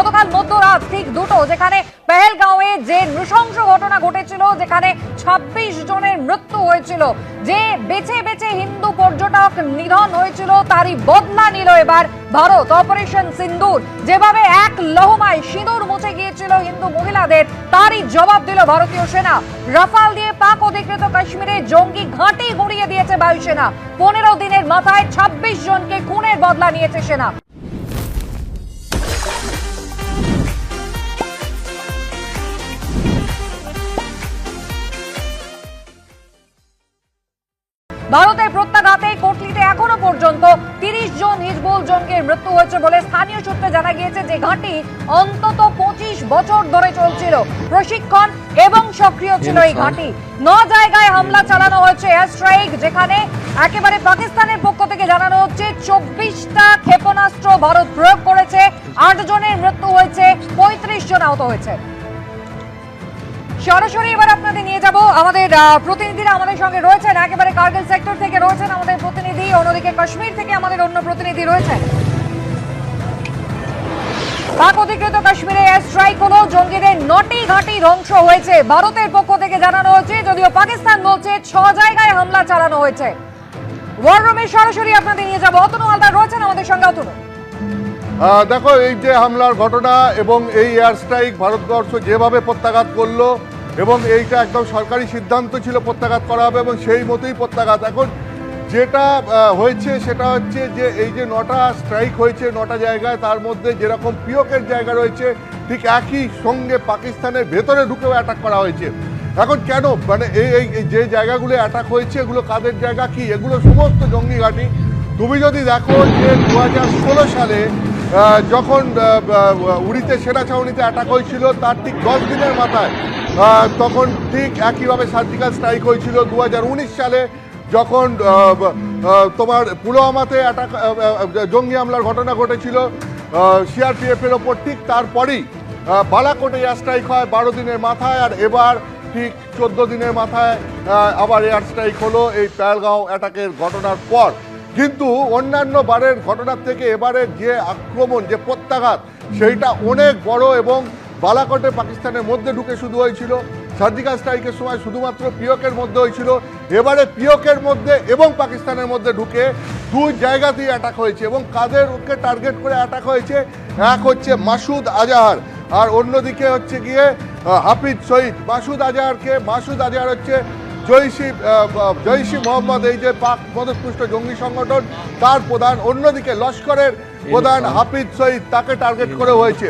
গতকাল মধ্যরাত ঠিক দুটো, যেখানে পেহেলগাঁওয়ে যে নৃশংস ঘটনা ঘটেছিল, যেখানে ২৬ জনের মৃত্যু হয়েছিল, যে বেছে বেছে হিন্দু পর্যটক নিধন হয়েছিল, তারই বদলা নিল এবার ভারত। অপারেশন সিন্দুর, যেভাবে এক লহমায় সিঁদুর মুছে গিয়েছিল হিন্দু মহিলাদের, তারই জবাব দিল ভারতীয় সেনা। রাফাল দিয়ে পাক অধিকৃত কাশ্মীরে জঙ্গি ঘাঁটি গুঁড়িয়ে দিয়েছে বায়ুসেনা। ১৫ দিনের মাথায় ২৬ জনকে খুনের বদলা নিয়েছে সেনা। ভারতের প্রত্যাঘাতে কোটলিতে এখনো পর্যন্ত ৩০ জন হিজবুল জঙ্গির মৃত্যু হয়েছে বলে স্থানীয় সূত্রে জানা গিয়েছে, যে ঘাঁটি অন্তত ২৫ বছর ধরে চলছিল। প্রশিক্ষণ এবং সক্রিয় ছিল এই ঘাঁটি। ৯ জায়গায় হামলা চালানো হয়েছে এয়ার স্ট্রাইক, যেখানে একেবারে পাকিস্তানের পক্ষ থেকে জানানো হচ্ছে ২৪টা ক্ষেপণাস্ত্র ভারত প্রয়োগ করেছে। ৮ জনের মৃত্যু হয়েছে, ৩৫ জন আহত হয়েছে। সরাসরি এবার আপনাদের নিয়ে যাব, আমাদের প্রতিনিধিরা আমাদের সঙ্গে রয়েছেন। একেবারে কার্গিল সেক্টর থেকে রয়েছেন আমাদের প্রতিনিধি, অন্যদিকে কাশ্মীর থেকে আমাদের অন্য প্রতিনিধি রয়েছেন। পাক অধিকৃত কাশ্মীরে এয়ার স্ট্রাইক হলো, জঙ্গিদের ৯টি ঘাঁটি ধ্বংস হয়েছে ভারতের পক্ষ থেকে জানানো হয়েছে, যদিও পাকিস্তান বলছে ৬ জায়গায় হামলা চালানো হয়েছে। ওয়ার রুমে সরাসরি আপনাদের নিয়ে যাব, অতনু হালদার রয়েছেন আমাদের সঙ্গে। অতনু, দেখো, এই যে হামলার ঘটনা এবং এই এয়ার স্ট্রাইক ভারতবর্ষ যেভাবে প্রত্যাঘাত করলো, এবং এইটা একদম সরকারি সিদ্ধান্ত ছিল প্রত্যাঘাত করা হবে, এবং সেই মতোই প্রত্যাঘাত। এখন যেটা হয়েছে সেটা হচ্ছে যে এই যে 9টা স্ট্রাইক হয়েছে 9টা জায়গায়, তার মধ্যে যেরকম পিওকের জায়গা রয়েছে, ঠিক একই সঙ্গে পাকিস্তানের ভেতরে ঢুকেও অ্যাটাক করা হয়েছে। এখন কেন, মানে এই যে জায়গাগুলো অ্যাটাক হয়েছে, এগুলো কাদের জায়গা, কি এগুলো সমস্ত জঙ্গি ঘাঁটি। তুমি যদি দেখো যে 2016 সালে যখন উড়িতে সেনা ছাউনিতে অ্যাটাক হয়েছিল, তার ঠিক 10 দিনের মাথায় তখন ঠিক একইভাবে সার্জিক্যাল স্ট্রাইক হয়েছিল। 2019 সালে যখন তোমার পুলওয়ামাতে অ্যাটাক জঙ্গি হামলার ঘটনা ঘটেছিল সিআরপিএফের ওপর, ঠিক তারপরেই বালাকোটে এয়ার স্ট্রাইক হয় 12 দিনের মাথায়। আর এবার ঠিক 14 দিনের মাথায় আবার এয়ার স্ট্রাইক হলো এই পেহেলগাঁও অ্যাটাকের ঘটনার পর। কিন্তু অন্যান্য বারের ঘটনার থেকে এবারের যে আক্রমণ, যে প্রত্যাঘাত, সেইটা অনেক বড়, এবং বালাকোটে পাকিস্তানের মধ্যে ঢুকে শুরু হয়েছিল। সার্জিক্যাল স্ট্রাইকের সময় শুধুমাত্র পিওকের মধ্যে হয়েছিল, এবারে পিওকের মধ্যে এবং পাকিস্তানের মধ্যে ঢুকে 2 জায়গাতেই অ্যাটাক হয়েছে। এবং কাদেরকে টার্গেট করে অ্যাটাক হয়েছে, এক হচ্ছে মাসুদ আজহার, আর অন্যদিকে হচ্ছে গিয়ে হাফিজ সঈদ। মাসুদ আজহার হচ্ছে জৈশি মোহাম্মদ, এই যে পাক মদতপুষ্ট জঙ্গি সংগঠন, তার প্রধান। অন্যদিকে লস্করের প্রধান হাফিজ সঈদ, তাকে টার্গেট করে হয়েছে।